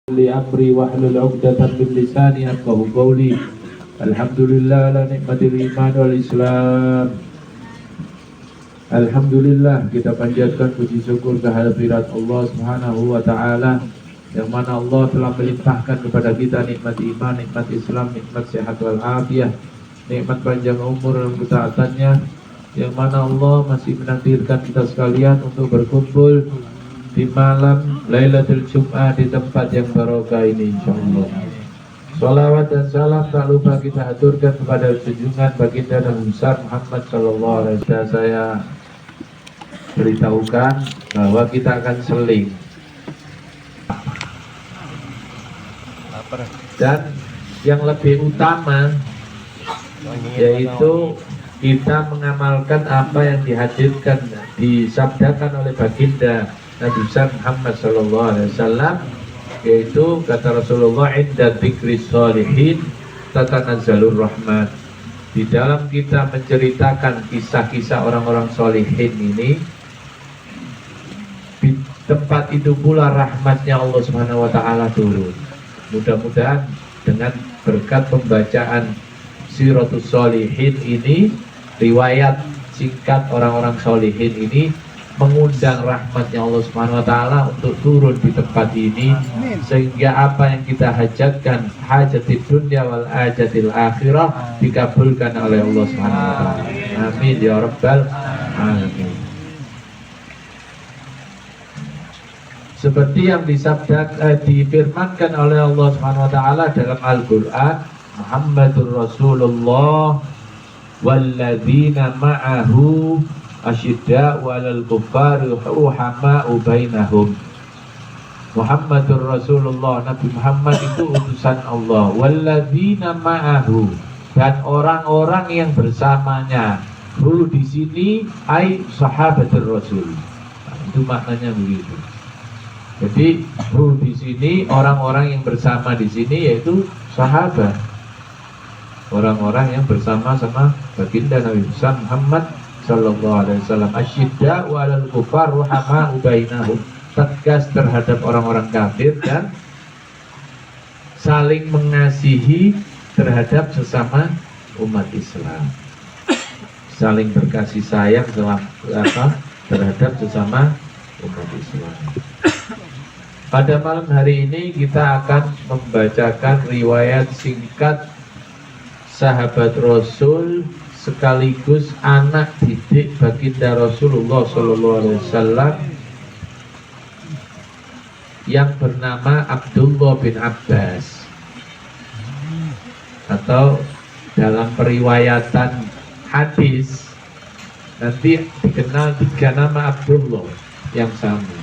li amri wahlul 'uqdatam min lisani yafqahu qawli. Alhamdulillah ala nikmatil iman wal Islam. Alhamdulillah, kita panjatkan puji syukur kehadirat Allah Subhanahu wa taala yang mana Allah telah melimpahkan kepada kita nikmat iman, nikmat Islam, nikmat sehat wal afiah, nikmat panjang umur dan ketaatannya, yang mana Allah masih menakdirkan kita sekalian untuk berkumpul di malam Lailatul Jum'ah di tempat yang barokah ini, insyaallah. Salawat dan salam tak lupa kita aturkan kepada junjungan baginda dan besar Muhammad sallallahu alaihi wasallam. Saya beritahukan bahwa kita akan seling, dan yang lebih utama yaitu kita mengamalkan apa yang dihadirkan, disabdakan oleh baginda Nabi besar Muhammad sallallahu alaihi wasallam, yaitu kata Rasulullah, inda dzikri sholihin tatanazzalur rahmat. Di dalam kita menceritakan kisah-kisah orang-orang sholihin ini, di tempat itu pula rahmatnya Allah Subhanahu wa taala turun. Mudah-mudahan dengan berkat pembacaan Siratus Sholihin ini, riwayat singkat orang-orang sholihin ini, mengundang rahmatnya Allah Subhanahu wa taala untuk turun di tempat ini, sehingga apa yang kita hajatkan, hajatid dunya wal hajatil akhirah, dikabulkan oleh Allah Subhanahu wa taala. Amin ya rabbal alamin. Seperti yang difirmankan oleh Allah Subhanahu wa taala dalam Al-Qur'an, Muhammadur Rasulullah walladzina ma'ahu asyidda'u 'alal kuffari ruhama'u bainahum. Muhammadur Rasulullah, Nabi Muhammad itu utusan Allah. Walladzina ma'ahu, dan orang-orang yang bersamanya. Hu di sini ai sahabatul Rasul. Nah, itu maknanya begitu. Jadi hu di sini orang-orang yang bersama di sini yaitu sahabat. Orang-orang yang bersama-sama baginda Nabi besar Muhammad sallallahu alaihi wasallam. Asyidda'u 'alal kufar ruhama'u bainahum, tegas terhadap orang-orang kafir dan saling mengasihi terhadap sesama umat Islam. Saling berkasih sayang terhadap sesama umat Islam. Pada malam hari ini kita akan membacakan riwayat singkat sahabat Rasul sekaligus anak didik baginda Rasulullah sallallahu alaihi wasallam yang bernama Abdullah bin Abbas, atau dalam periwayatan hadis nanti dikenal 3 nama Abdullah yang sama.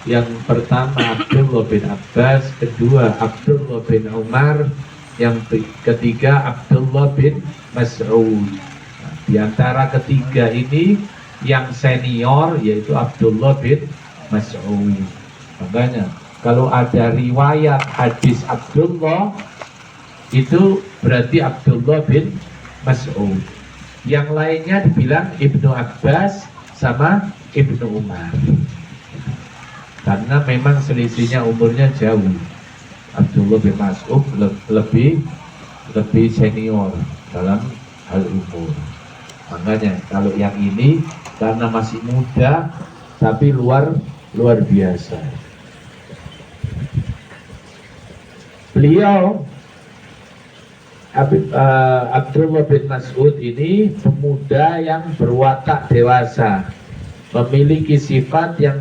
Yang pertama Abdullah bin Abbas, kedua Abdullah bin Umar, yang ketiga Abdullah bin Mas'ud. Nah, di antara ketiga ini yang senior yaitu Abdullah bin Mas'ud. Makanya kalau ada riwayat hadis Abdullah, itu berarti Abdullah bin Mas'ud. Yang lainnya dibilang Ibnu Abbas sama Ibnu Umar, karena memang selisihnya umurnya jauh. Abdullah bin Mas'ud lebih senior dalam hal umur. Makanya kalau yang ini karena masih muda tapi luar biasa. Beliau Abdullah bin Mas'ud ini pemuda yang berwatak dewasa, memiliki sifat yang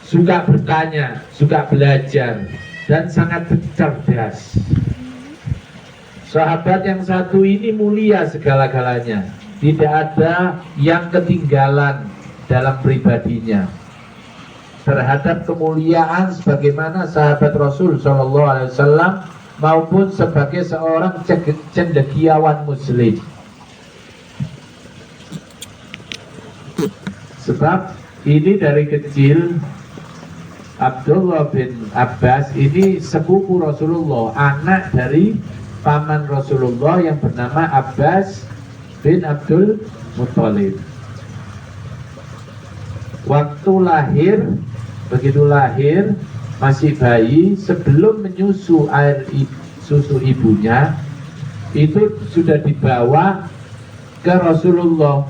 suka bertanya, suka belajar, dan sangat cerdas. Sahabat yang satu ini mulia segala-galanya, tidak ada yang ketinggalan dalam pribadinya terhadap kemuliaan sebagaimana sahabat Rasul sallallahu alaihi wasallam maupun sebagai seorang cendekiawan muslim. Sebab ini dari kecil Abdullah bin Abbas ini sepupu Rasulullah, anak dari paman Rasulullah yang bernama Abbas bin Abdul Muthalib. Waktu lahir begitu lahir masih bayi, sebelum menyusu susu ibunya itu sudah dibawa ke Rasulullah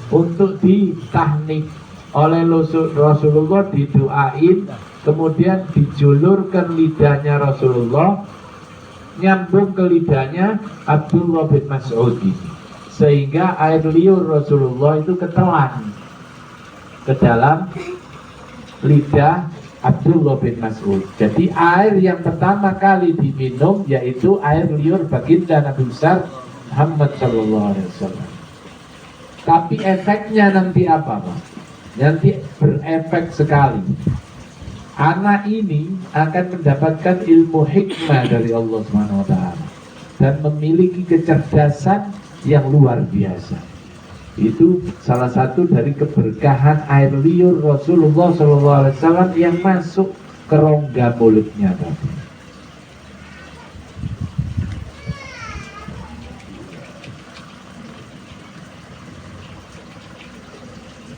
untuk ditahnik oleh Rasulullah, didoain, kemudian dijulurkan lidahnya Rasulullah, nyambung ke lidahnya Abdullah bin Mas'ud ini, sehingga air liur Rasulullah itu ketelan ke dalam lidah Abdullah bin Mas'ud. Jadi air yang pertama kali diminum yaitu air liur baginda Nabi besar Muhammad sallallahu alaihi wasallam. Tapi efeknya nanti apa, Pak? Nanti berefek sekali. Anak ini akan mendapatkan ilmu hikmah dari Allah Subhanahu wa taala dan memiliki kecerdasan yang luar biasa. Itu salah satu dari keberkahan air liur Rasulullah SAW yang masuk ke rongga mulutnya tadi.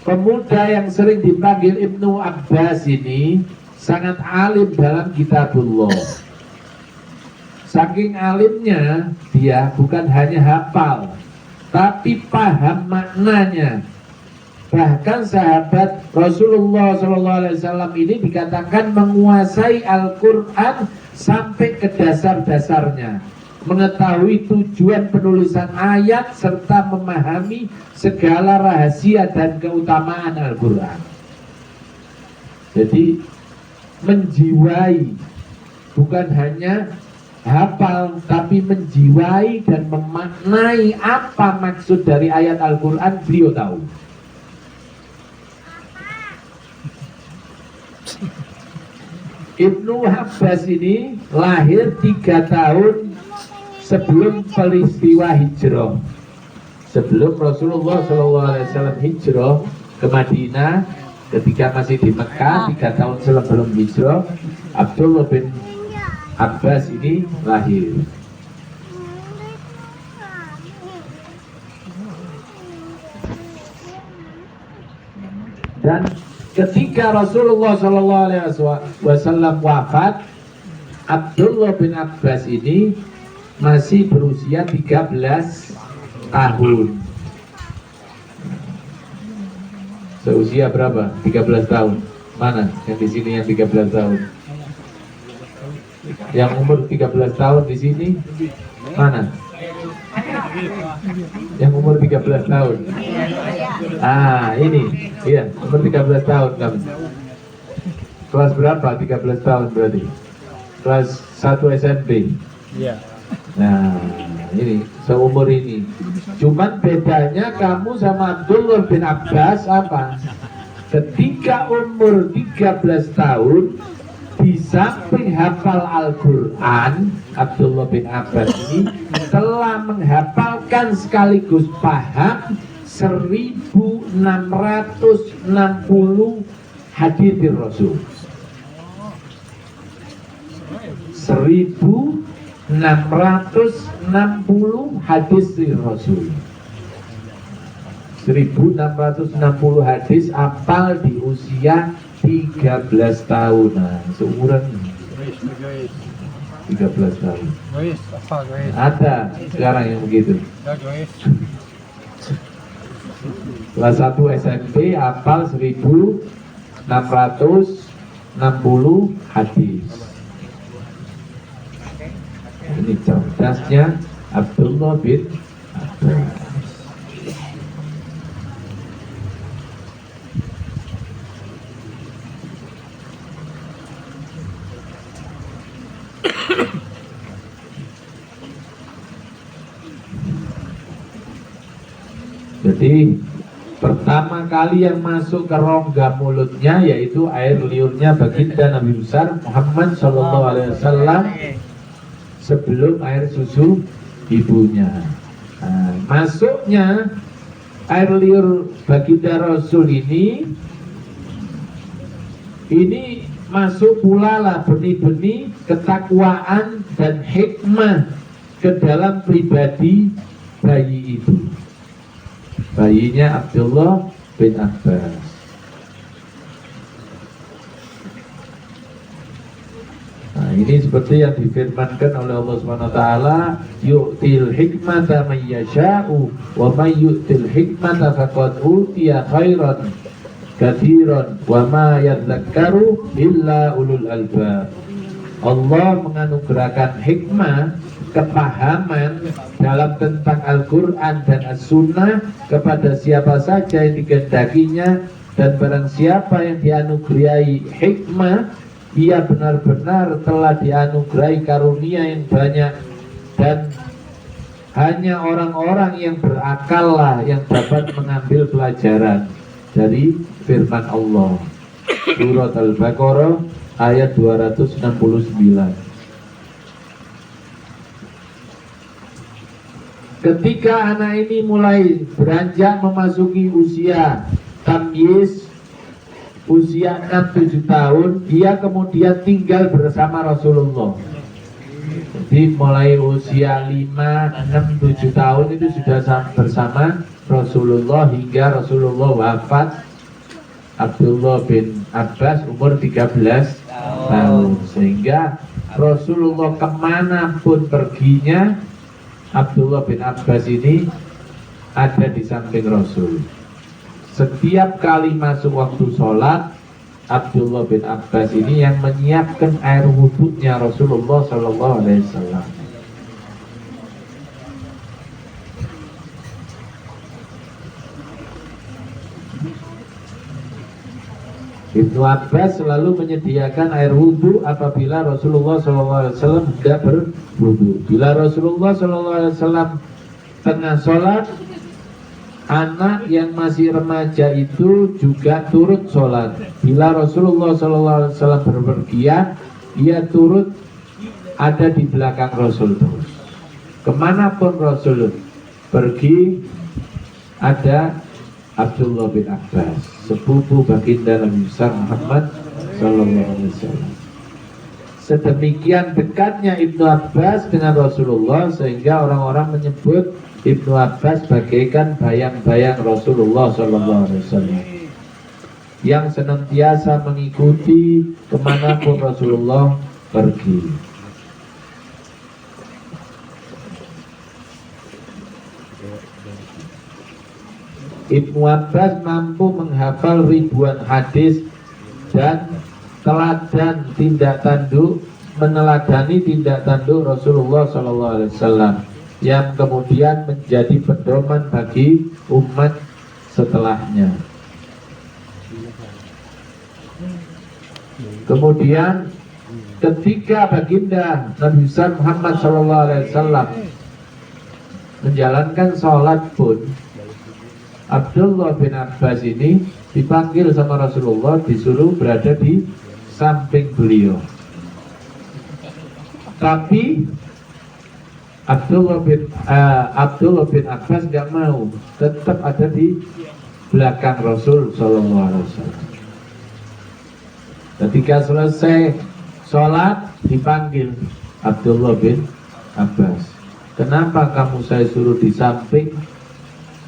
Pemuda yang sering dipanggil Ibnu Abbas ini sangat alim dalam kitabullah. Saking alimnya dia bukan hanya hafal, tapi paham maknanya. Bahkan sahabat Rasulullah SAW ini dikatakan menguasai Al-Quran sampai ke dasar-dasarnya, mengetahui tujuan penulisan ayat serta memahami segala rahasia dan keutamaan Al-Quran. Jadi menjiwai, bukan hanya hafal, tapi menjiwai dan memaknai apa maksud dari ayat Al-Quran, beliau tahu. Ibnu Abbas ini lahir 3 tahun sebelum peristiwa hijrah. Sebelum Rasulullah SAW hijrah ke Madinah, ketika masih di Mekah 3 tahun sebelum hijrah, Abdullah bin Abbas ini lahir. Dan ketika Rasulullah SAW wafat, Abdullah bin Abbas ini masih berusia 13 tahun. Seusia berapa? 13 tahun. Mana yang di sini yang 13 tahun? Yang umur 13 tahun di sini mana? Yang umur 13 tahun. Ah, ini. Iya, umur 13 tahun kamu. Kelas berapa? 13 tahun berarti. Kelas 1 SMP. Iya. Nah, ini seumur ini. Cuman bedanya kamu sama Abdullah bin Abbas apa? Ketika umur 13 tahun, di samping hafal Al-Quran, Abdullah bin Abbas ini telah menghafalkan sekaligus paham 1660 hadis Rasul. 1660 hadis Rasul. 1660 hadis apal di usia 13 tahun. Nah, seumuran 13 tahun. Ada sekarang yang begitu. Kelas 1 SMP hafal 1660 hadis. Ini cerdasnya Abdullah bin Abbas. Jadi pertama kali yang masuk ke rongga mulutnya yaitu air liurnya baginda Nabi besar Muhammad SAW sebelum air susu ibunya. Nah, masuknya air liur baginda Rasul ini masuk pula lah benih-benih ketakwaan dan hikmah ke dalam pribadi bayi itu. Bayinya Abdullah bin Abbas. ini seperti yang difirmankan oleh Allah SWT, yu'til hikmata man yasha'u wa man yu'til hikmata faqad utiya khairan katsiran wa ma yadzakkaru illa ulul albab. Allah menganugerahkan hikmah, kepahaman dalam tentang Al-Quran dan As-Sunnah kepada siapa saja yang dikehendakinya, dan barang siapa yang dianugerahi hikmah, ia benar-benar telah dianugerahi karunia yang banyak, dan hanya orang-orang yang berakal lah yang dapat mengambil pelajaran dari firman Allah. Surat Al-Baqarah ayat 269. Ketika anak ini mulai beranjak memasuki usia tamyiz, usia 6-7 tahun, dia kemudian tinggal bersama Rasulullah. Jadi mulai usia 5, 6, 7 tahun itu sudah bersama Rasulullah hingga Rasulullah wafat. Abdullah bin Abbas umur 13 tahun, sehingga Rasulullah kemanapun perginya, Abdullah bin Abbas ini ada di samping Rasul. Setiap kali masuk waktu sholat, Abdullah bin Abbas ini yang menyiapkan air wudhunya Rasulullah SAW. Ibnu Abbas selalu menyediakan air wudhu apabila Rasulullah SAW tidak berwudhu. Bila Rasulullah SAW tengah sholat, anak yang masih remaja itu juga turut sholat. Bila Rasulullah SAW berpergian, ia turut ada di belakang Rasul terus. Kemanapun Rasul pergi, ada Abdullah bin Abbas, sepupu baginda Nabi besar Muhammad SAW. Sedemikian dekatnya Ibnu Abbas dengan Rasulullah sehingga orang-orang menyebut Ibnu Abbas bagaikan bayang-bayang Rasulullah SAW yang senantiasa mengikuti kemanapun Rasulullah pergi. Ibnu Abbas mampu menghafal ribuan hadis dan teladan tindak tanduk, meneladani tindak tanduk Rasulullah SAW yang kemudian menjadi pedoman bagi umat setelahnya. Kemudian ketika baginda Nabi besar Muhammad SAW menjalankan sholat pun, Abdullah bin Abbas ini dipanggil sama Rasulullah, disuruh berada di samping beliau. Tapi Abdullah bin Abbas nggak mau, tetap ada di belakang Rasul SAW. Ketika selesai sholat, dipanggil Abdullah bin Abbas. Kenapa kamu saya suruh di samping,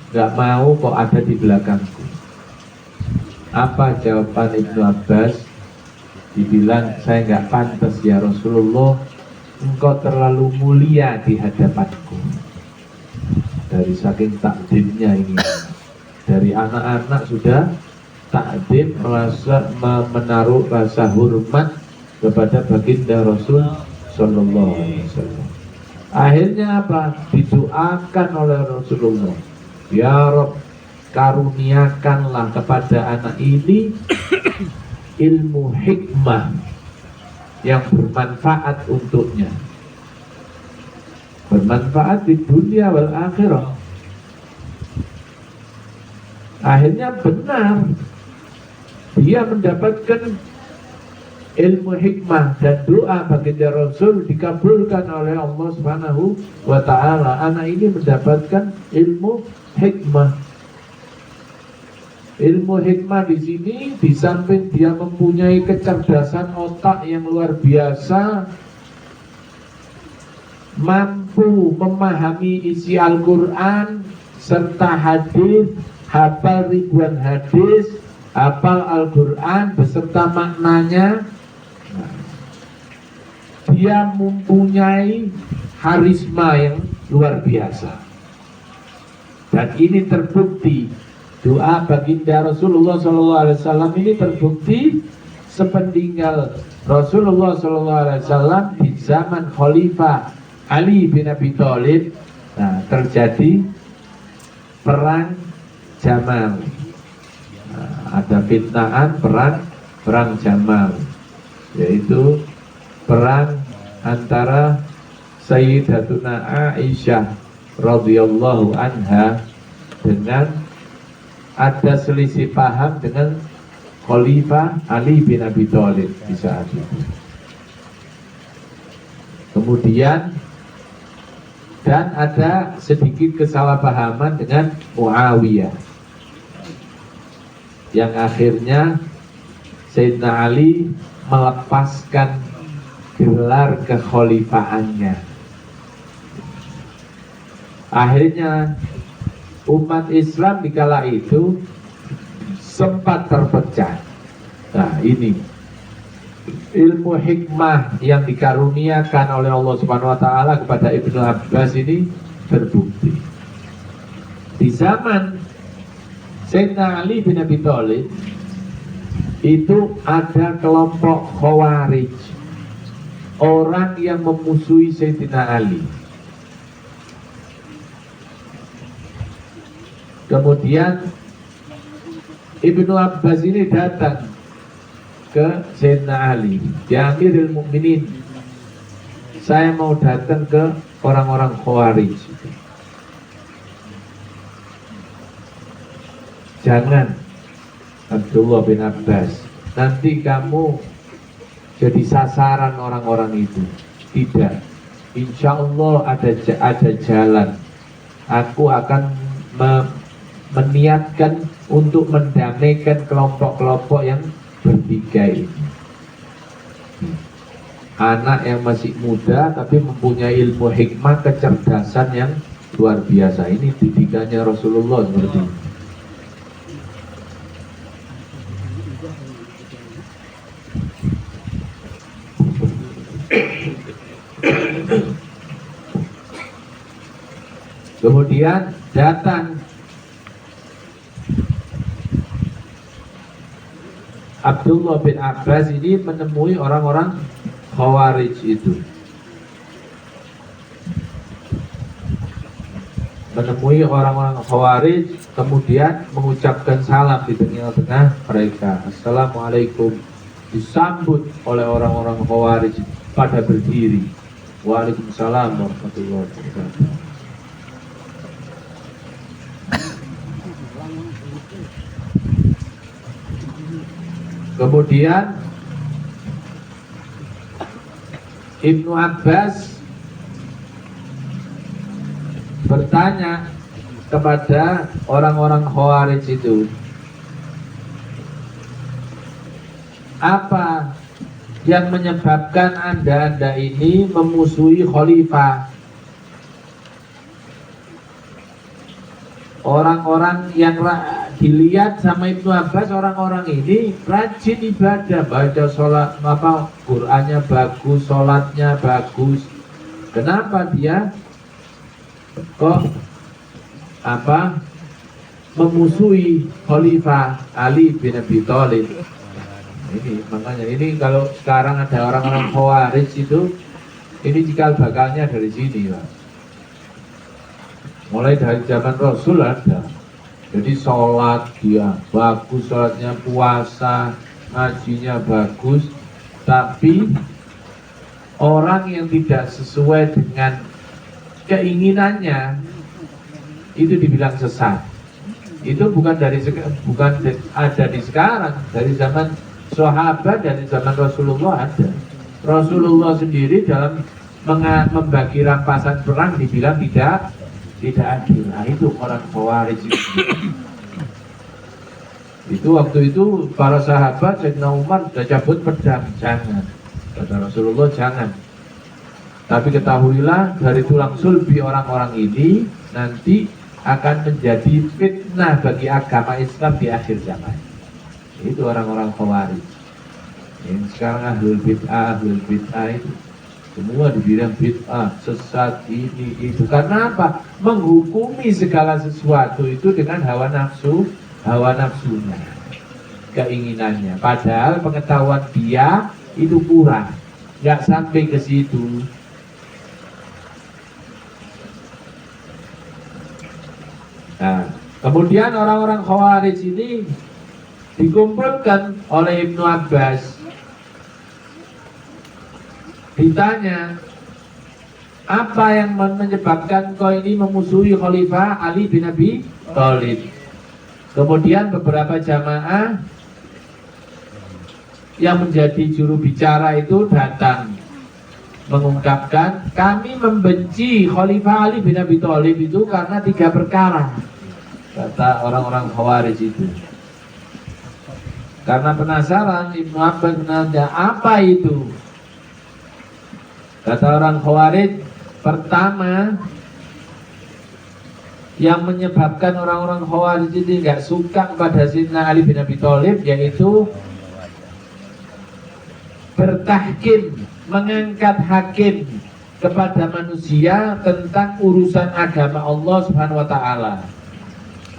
nggak mau kok ada di belakangku? Apa jawaban Ibnu Abbas? Dibilang, saya nggak pantas ya Rasulullah, engkau terlalu mulia di hadapanku. Dari saking takdimnya ini, dari anak-anak sudah takdim, merasa menaruh rasa hormat kepada baginda Rasul Sallallahu Alaihi Wasallam. Akhirnya apa? Didoakan oleh Rasulullah, ya Rabb, karuniakanlah kepada anak ini ilmu hikmah yang bermanfaat untuknya, bermanfaat di dunia wal akhirah. Akhirnya benar, dia mendapatkan ilmu hikmah, dan doa baginda Rasul dikabulkan oleh Allah Subhanahu wa ta'ala. Anak ini mendapatkan ilmu hikmah. Ilmu hikmah di sini, di samping dia mempunyai kecerdasan otak yang luar biasa, mampu memahami isi Al-Quran serta hadis, hafal ribuan hadis, hafal Al-Quran beserta maknanya. dia mempunyai harisma yang luar biasa. Dan ini terbukti doa baginda Rasulullah SAW ini terbukti sepeninggal Rasulullah SAW di zaman Khalifah Ali bin Abi Thalib. Nah, terjadi perang Jamal. Nah, ada fitnahan perang Jamal, yaitu perang antara Sayyidatuna Aisyah radhiyallahu anha dengan ada selisih paham dengan Khalifah Ali bin Abi Thalib di saat itu. Kemudian dan ada sedikit kesalahpahaman dengan Muawiyah, yang akhirnya Sayyidina Ali melepaskan gelar kekhalifahannya. Akhirnya umat Islam di kala itu sempat terpecah. Nah, ini ilmu hikmah yang dikaruniakan oleh Allah Subhanahu wa taala kepada Ibnu Abbas ini terbukti. Di zaman Sayyidina Ali bin Abi Thalib itu ada kelompok Khawarij, orang yang memusuhi Sayyidina Ali. Kemudian Ibnu Abbas ini datang ke Sayyidina Ali, ya Amirul Mukminin, saya mau datang ke orang-orang Khawarij. Jangan Abdullah bin Abbas, nanti kamu jadi sasaran orang-orang itu. Tidak, insya Allah ada jalan. Aku akan meniatkan untuk mendamaikan kelompok-kelompok yang bertikai ini. Anak yang masih muda tapi mempunyai ilmu hikmah, kecerdasan yang luar biasa. Ini didikannya Rasulullah seperti ini. Kemudian datang Abdullah bin Abbas ini menemui orang-orang Khawarij itu. Menemui orang-orang Khawarij, kemudian mengucapkan salam di tengah-tengah mereka. Assalamualaikum. Disambut oleh orang-orang Khawarij pada berdiri. Waalaikumsalam warahmatullahi wabarakatuh. Kemudian Ibnu Abbas bertanya kepada orang-orang Khawarij itu, apa yang menyebabkan anda ini memusuhi khalifah? Orang-orang yang dilihat sama Ibnu Abbas, orang-orang ini rajin ibadah, baca sholat, Qur'annya bagus, sholatnya bagus. Kenapa dia kok memusuhi Khalifah Ali bin Abi Thalib? Ini makanya ini kalau sekarang ada orang-orang Khawarij itu, ini cikal bakalnya dari sini, Pak. Mulai dari zaman Rasul ada. Jadi sholat dia bagus, sholatnya, puasa, ngajinya bagus, tapi orang yang tidak sesuai dengan keinginannya itu dibilang sesat. Itu bukan ada di sekarang, dari zaman sahabat, dari zaman Rasulullah ada. Rasulullah sendiri dalam membagi rampasan perang dibilang tidak adil. Nah, itu orang Khawarij itu waktu itu para sahabat, Sayyidina Umar sudah cabut pedang, jangan, kata Rasulullah, jangan. Tapi ketahuilah dari tulang sulbi orang-orang ini nanti akan menjadi fitnah bagi agama Islam di akhir zaman. Itu orang-orang Khawarij. Ini sekarang ahlul bid'ah itu Semua dibilang bid'ah, sesat, ini, itu. Karena apa? Menghukumi segala sesuatu itu dengan hawa nafsunya, keinginannya. Padahal pengetahuan dia itu kurang, nggak sampai ke situ. Nah, kemudian orang-orang Khawarij ini dikumpulkan oleh Ibnu Abbas. Ditanya, apa yang menyebabkan kau ini memusuhi Khalifah Ali bin Abi Thalib? Kemudian beberapa jamaah yang menjadi juru bicara itu datang mengungkapkan, kami membenci Khalifah Ali bin Abi Thalib itu karena 3 perkara, kata orang-orang Khawarij itu. Karena penasaran, Ibnu Abbas menanya, apa itu? Kata orang Khawarij, pertama yang menyebabkan orang-orang Khawarij ini nggak suka kepada Sayyidina Ali bin Abi Thalib, yaitu bertahkim, mengangkat hakim kepada manusia tentang urusan agama Allah Subhanahu wa taala.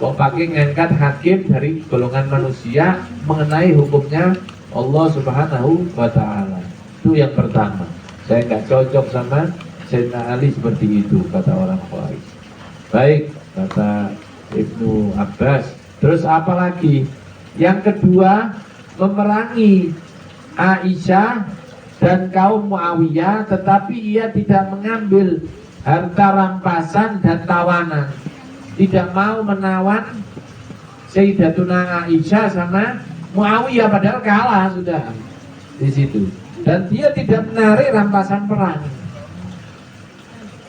Kok pakai ngangkat hakim dari golongan manusia mengenai hukumnya Allah Subhanahu wa taala. Itu yang pertama. Saya nggak cocok sama Sayyidina Ali seperti itu, kata orang Khawarij. Baik, kata Ibnu Abbas. Terus apa lagi? Yang kedua, memerangi Aisyah dan kaum Muawiyah, tetapi ia tidak mengambil harta rampasan dan tawanan. Tidak mau menawan Sayyidatuna Aisyah sama Muawiyah, padahal kalah sudah di situ. Dan dia tidak menarik rampasan perang.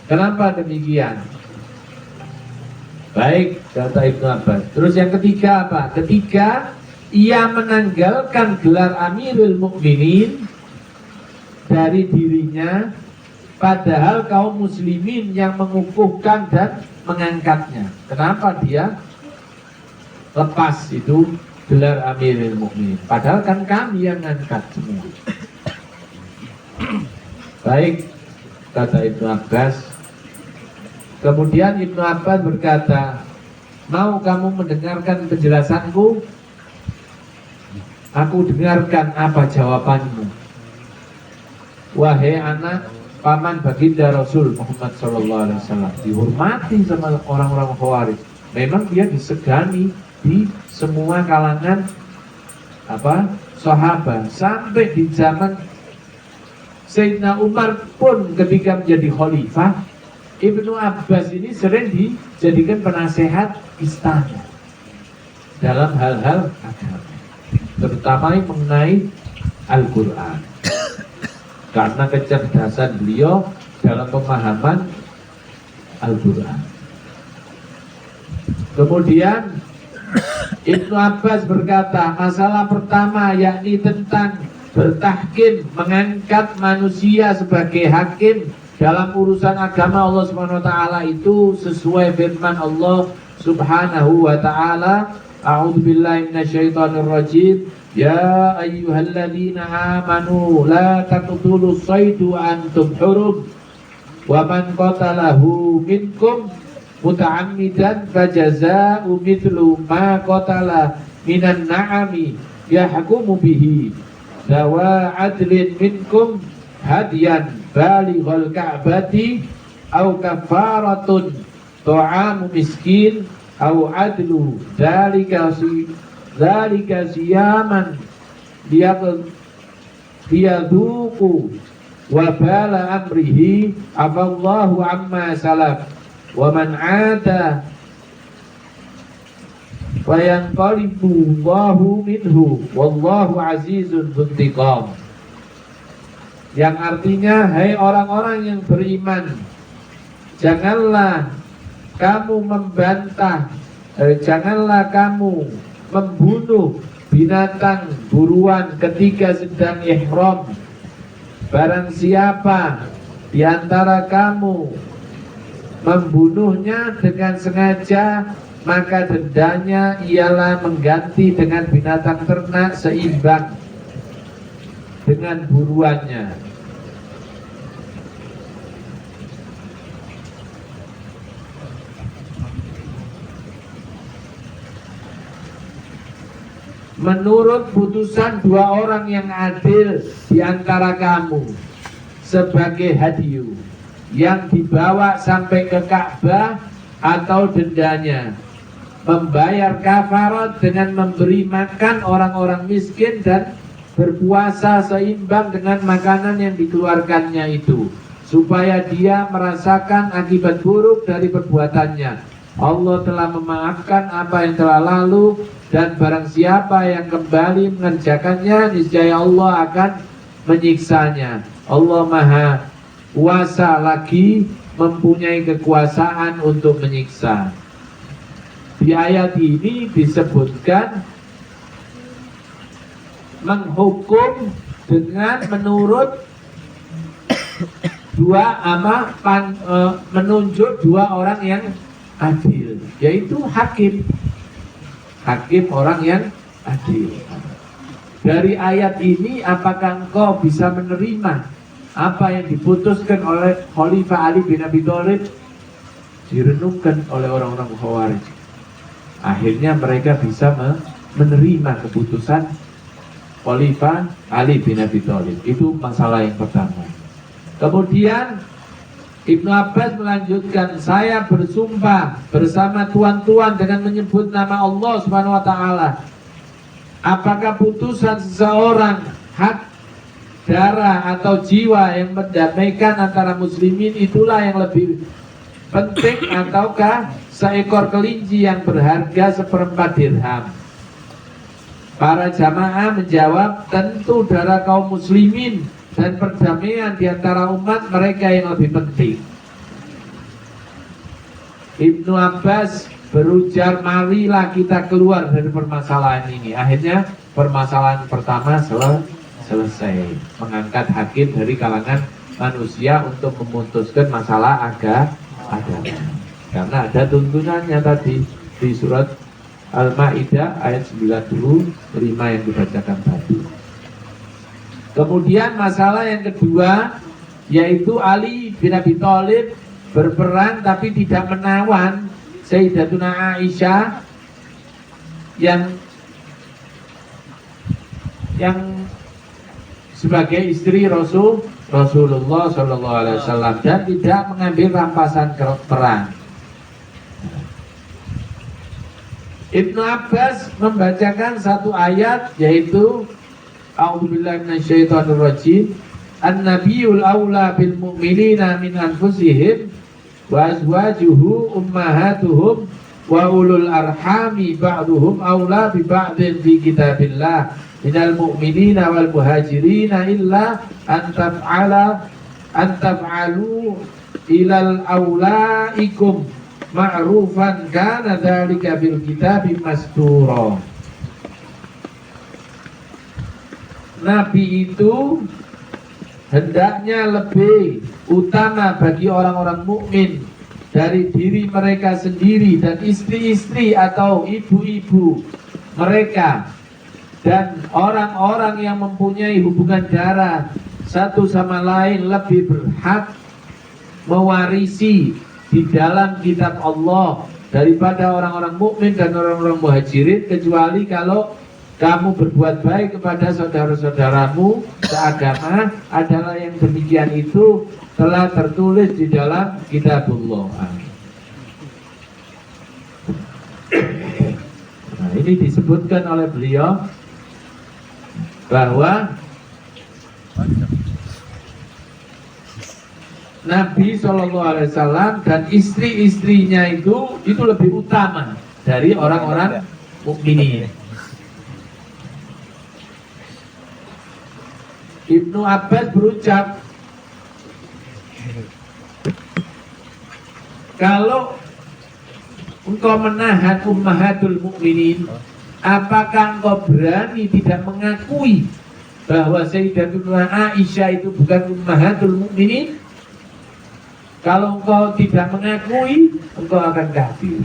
Kenapa demikian? Baik, kata Ibnu Abbas. Terus yang ketiga apa? Ketiga, ia menanggalkan gelar Amirul Mukminin dari dirinya, padahal kaum muslimin yang mengukuhkan dan mengangkatnya. Kenapa dia lepas itu gelar Amirul Mukminin? Padahal kan kami yang ngangkat semua. Baik, kata Ibnu Abbas. Kemudian Ibnu Abbas berkata, mau kamu mendengarkan penjelasanku? Aku dengarkan apa jawabanmu. Wahai anak paman baginda Rasul Muhammad SAW, dihormati sama orang-orang Khawarij. Memang dia disegani di semua kalangan sahabat. Sampai di zaman Sayyidina Umar pun ketika menjadi khalifah, Ibnu Abbas ini sering dijadikan penasehat istana dalam hal-hal agama, terutama mengenai Al-Quran, karena kecerdasan beliau dalam pemahaman Al-Quran. Kemudian Ibnu Abbas berkata, masalah pertama yakni tentang bertahkim, mengangkat manusia sebagai hakim dalam urusan agama Allah Subhanahu wa taala itu sesuai firman Allah Subhanahu wa taala, a'udzubillahi minasyaitonir rajim, ya ayyuhalladzina amanu la taqtulus saydu antum hurum wa man qatalahu minkum muta'ammidan fajazaa'u mithlu ma qatala minan na'ami yahkumu bihi dawa adlin minkum hadiyan balighal ka'bati au kafaratun ta'amu miskin au adlu dalika siyaman liyadhuqu wa bala amrihi afallahu amma salaf wa man 'ada fayanqalibu Allahu minhu wallahu azizun dzuntiqam. Yang artinya, hai orang-orang yang beriman, janganlah kamu membantah, janganlah kamu membunuh binatang buruan ketika sedang ihram. Barang siapa di antara kamu membunuhnya dengan sengaja, maka dendanya ialah mengganti dengan binatang ternak seimbang dengan buruannya. menurut putusan dua orang yang adil di antara kamu sebagai hadiah yang dibawa sampai ke Ka'bah, atau dendanya membayar kafarat dengan memberi makan orang-orang miskin dan berpuasa seimbang dengan makanan yang dikeluarkannya itu, supaya dia merasakan akibat buruk dari perbuatannya. Allah telah memaafkan apa yang telah lalu, dan barang siapa yang kembali mengerjakannya, niscaya Allah akan menyiksanya. Allah Maha Kuasa lagi mempunyai kekuasaan untuk menyiksa. Di ayat ini disebutkan menghukum dengan menurut menunjuk dua orang yang adil, yaitu hakim orang yang adil. Dari ayat ini, apakah engkau bisa menerima apa yang diputuskan oleh Khalifah Ali bin Abi Thalib? Direnungkan oleh orang-orang Khawarij. Akhirnya mereka bisa menerima keputusan Khalifah Ali bin Abi Thalib. Itu masalah yang pertama. Kemudian Ibnu Abbas melanjutkan, saya bersumpah bersama tuan-tuan dengan menyebut nama Allah Subhanahu wa taala, apakah putusan seseorang hak darah atau jiwa yang mendamaikan antara muslimin itulah yang lebih penting, ataukah seekor kelinci yang berharga 1/4 dirham? Para jamaah menjawab, tentu darah kaum muslimin dan perdamaian di antara umat mereka yang lebih penting. Ibnu Abbas berujar, marilah kita keluar dari permasalahan ini. Akhirnya permasalahan pertama selesai, mengangkat hakim dari kalangan manusia untuk memutuskan masalah agama. Karena ada tuntunannya tadi di surat Al-Maidah ayat 95 yang dibacakan tadi. Kemudian masalah yang kedua, yaitu Ali bin Abi Thalib berperang tapi tidak menawan Sayyidatuna Aisyah yang sebagai istri Rasulullah SAW, dan tidak mengambil rampasan perang. Ibnu Abbas membacakan satu ayat, yaitu A'udzubillahi minasyaitonirrajim, An-nabiyul aula bil mu'minina min anfusihim wa azwajuhu ummahatuhum wa ulul arhami ba'duhum aula bi ba'din fi kitabillah minal mu'minina wal muhajirina illa an taf'alu ilal aulaikum ma'rufan kana dzalika bil kitabi mastura. Nabi itu hendaknya lebih utama bagi orang-orang mukmin dari diri mereka sendiri dan istri-istri atau ibu-ibu mereka, dan orang-orang yang mempunyai hubungan darah satu sama lain lebih berhak mewarisi di dalam kitab Allah daripada orang-orang mukmin dan orang-orang muhajirin, kecuali kalau kamu berbuat baik kepada saudara-saudaramu seagama. Adalah yang demikian itu telah tertulis di dalam kitabullah. Nah, ini disebutkan oleh beliau bahwa Nabi SAW dan istri-istrinya itu lebih utama dari orang-orang mukminin. Ibnu Abbas berucap, kalau engkau menahan ummahatul mukminin, apakah engkau berani tidak mengakui bahwa Sayyidatuna Aisyah itu bukan ummahatul mukminin? Kalau engkau tidak mengakui, engkau akan kafir.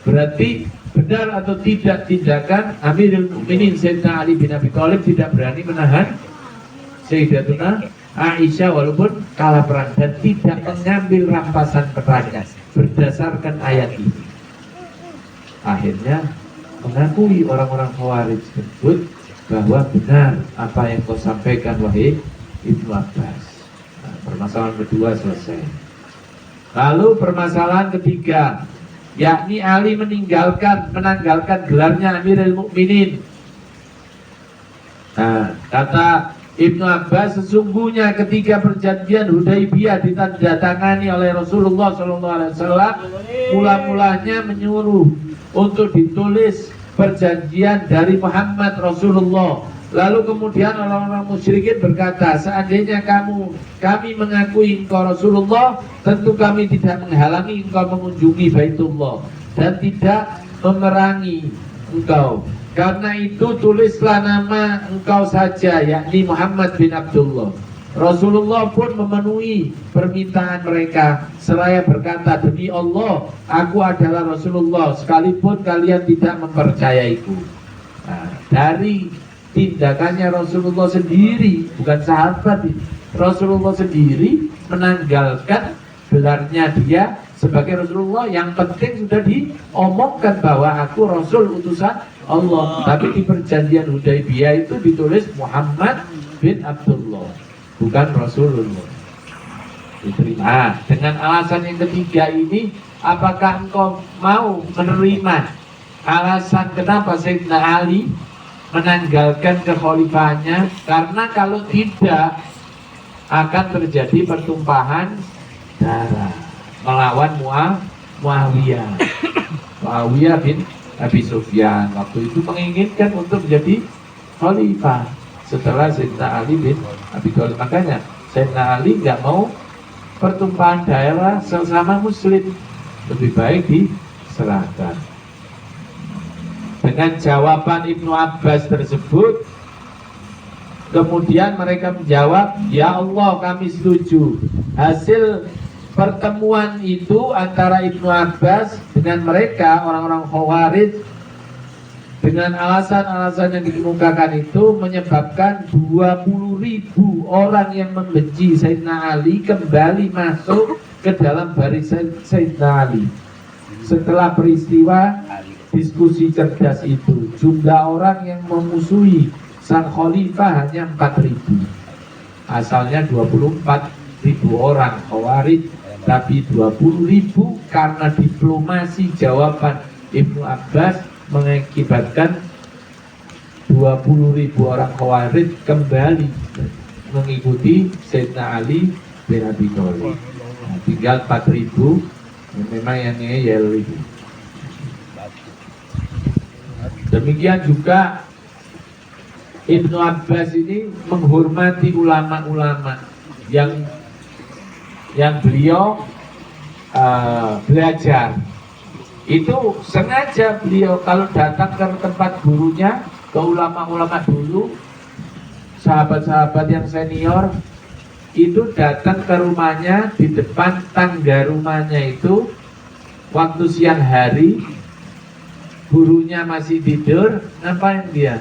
Berarti benar atau tidak tindakan Amirul Mukminin Sayyidina Ali bin Abi Thalib tidak berani menahan Sayyidatuna Aisyah walaupun kalah perang, dan tidak mengambil rampasan perangnya berdasarkan ayat ini. Akhirnya mengakui orang-orang Khawarij tersebut bahwa benar apa yang kau sampaikan wahai Ibnu Abbas. Nah, permasalahan kedua selesai. Lalu permasalahan ketiga, yakni Ali menanggalkan gelarnya Amirul Mukminin. Nah, kata Ibnu Abbas, sesungguhnya ketika perjanjian Hudaibiyah ditandatangani oleh Rasulullah SAW, mula-mulanya menyuruh untuk ditulis perjanjian dari Muhammad Rasulullah. Lalu kemudian orang-orang musyrikin berkata, seandainya kami mengakui engkau Rasulullah, tentu kami tidak menghalangi engkau mengunjungi Baitullah dan tidak memerangi engkau. Karena itu tulislah nama engkau saja, yakni Muhammad bin Abdullah. Rasulullah pun memenuhi permintaan mereka seraya berkata, demi Allah, aku adalah Rasulullah sekalipun kalian tidak mempercayaiku. Nah, dari tindakannya Rasulullah sendiri, bukan sahabat, Rasulullah sendiri menanggalkan gelarnya dia sebagai Rasulullah. Yang penting sudah diomongkan bahwa aku Rasul utusan Allah. Tapi di perjanjian Hudaibiyah itu ditulis Muhammad bin Abdullah, bukan Rasulullah. Diterima. Dengan alasan yang ketiga ini, apakah engkau mau menerima alasan kenapa Sayyidina Ali menanggalkan kekhalifahannya? Karena kalau tidak akan terjadi pertumpahan darah melawan Muawiyah bin Abi Sufyan. Waktu itu menginginkan untuk menjadi khalifah setelah Sayyidina Ali bin Abi Thalib. Makanya Sayyidina Ali nggak mau pertumpahan darah sesama muslim, lebih baik diserahkan. Dengan jawaban Ibnu Abbas tersebut, kemudian mereka menjawab, ya Allah, kami setuju. Hasil pertemuan itu antara Ibnu Abbas dengan mereka, orang-orang Khawarij, dengan alasan-alasan yang dikemukakan itu menyebabkan 20.000 orang yang membenci Sayyidina Ali kembali masuk ke dalam barisan Sayyidina Ali. Setelah peristiwa diskusi cerdas itu, jumlah orang yang memusuhi sang khalifah hanya 4.000. Asalnya 24.000 orang Khawarij, tapi 20.000 karena diplomasi jawaban Ibnu Abbas mengakibatkan 20.000 orang Khawarij kembali mengikuti Sayyidina Ali bin Abi Thalib. Nah, tinggal 4.000 yang memang yang ngeyel itu. Demikian juga Ibnu Abbas ini menghormati ulama-ulama yang beliau belajar. Itu sengaja beliau kalau datang ke tempat gurunya, ke ulama-ulama dulu, sahabat-sahabat yang senior, itu datang ke rumahnya, di depan tangga rumahnya itu waktu siang hari, gurunya masih tidur, ngapain dia?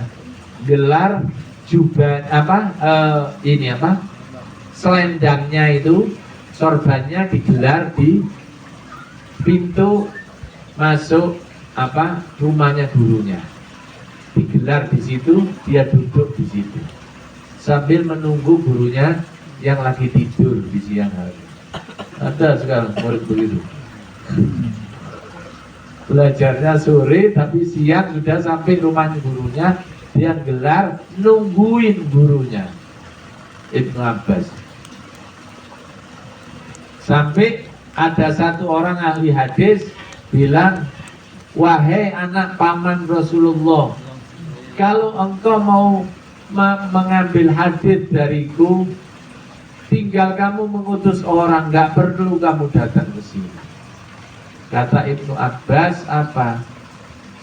Gelar jubah selendangnya itu, sorbannya digelar di pintu masuk rumahnya gurunya, digelar di situ, dia duduk di situ sambil menunggu gurunya yang lagi tidur di siang hari. Ada sekarang murid begitu, belajarnya sore tapi siang sudah sampai rumahnya gurunya, dia gelar nungguin gurunya. Ibnu Abbas sampai ada satu orang ahli hadis bilang, wahai anak paman Rasulullah, kalau engkau mau mengambil hadis dariku, tinggal kamu mengutus orang, nggak perlu kamu datang ke sini. Kata Ibnu Abbas, apa?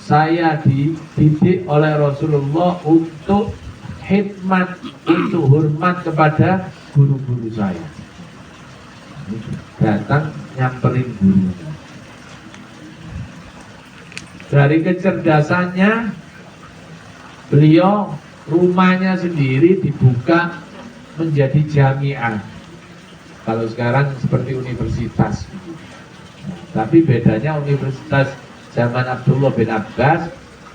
Saya dididik oleh Rasulullah untuk khidmat, untuk hormat kepada guru-guru saya. Datang nyamperin guru. Dari kecerdasannya, beliau rumahnya sendiri dibuka menjadi jamiah. Kalau sekarang seperti universitas. Tapi bedanya universitas zaman Abdullah bin Abbas.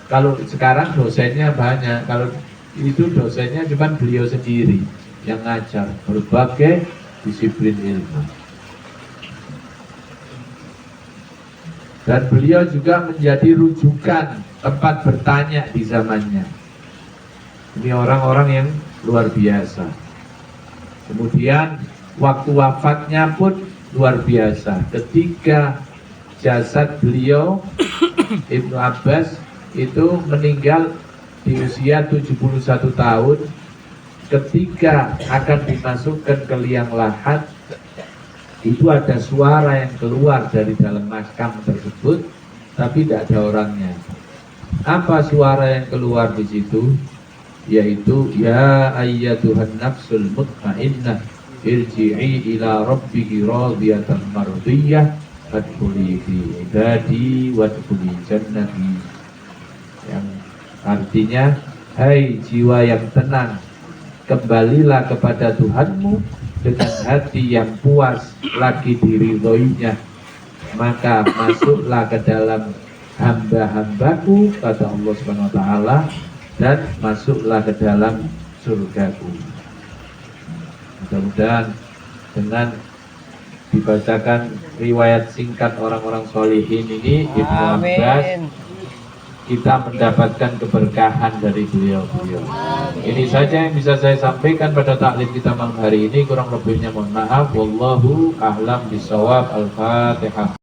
Kalau sekarang dosennya banyak, kalau itu dosennya cuma beliau sendiri yang ngajar berbagai disiplin ilmu. Dan beliau juga menjadi rujukan tempat bertanya di zamannya. Ini orang-orang yang luar biasa. Kemudian waktu wafatnya pun luar biasa. Ketika jasad beliau Ibnu Abbas itu meninggal di usia 71 tahun, ketika akan dimasukkan ke liang lahat, itu ada suara yang keluar dari dalam makam tersebut, tapi tidak ada orangnya. Apa suara yang keluar di situ? Yaitu, ya ayyatuhan nafsul mutmainnah, irji'i ila rabbiki radiyatan mardiyah, fadkhuli fi ibadi wadkhuli jannati. Yang artinya, hai jiwa yang tenang, kembalilah kepada Tuhanmu dengan hati yang puas lagi diridhoinya, maka masuklah ke dalam hamba-hambaku, kata Allah Subhanahu wa taala, dan masuklah ke dalam surgaku. Mudah-mudahan dengan dibacakan riwayat singkat orang-orang solihin ini, Ibnu Abbas, kita mendapatkan keberkahan dari beliau-beliau. Ini saja yang bisa saya sampaikan pada taklim kita malam hari ini. Kurang lebihnya mohon maaf. Wallahu a'lam bishawab. Al-Fatihah.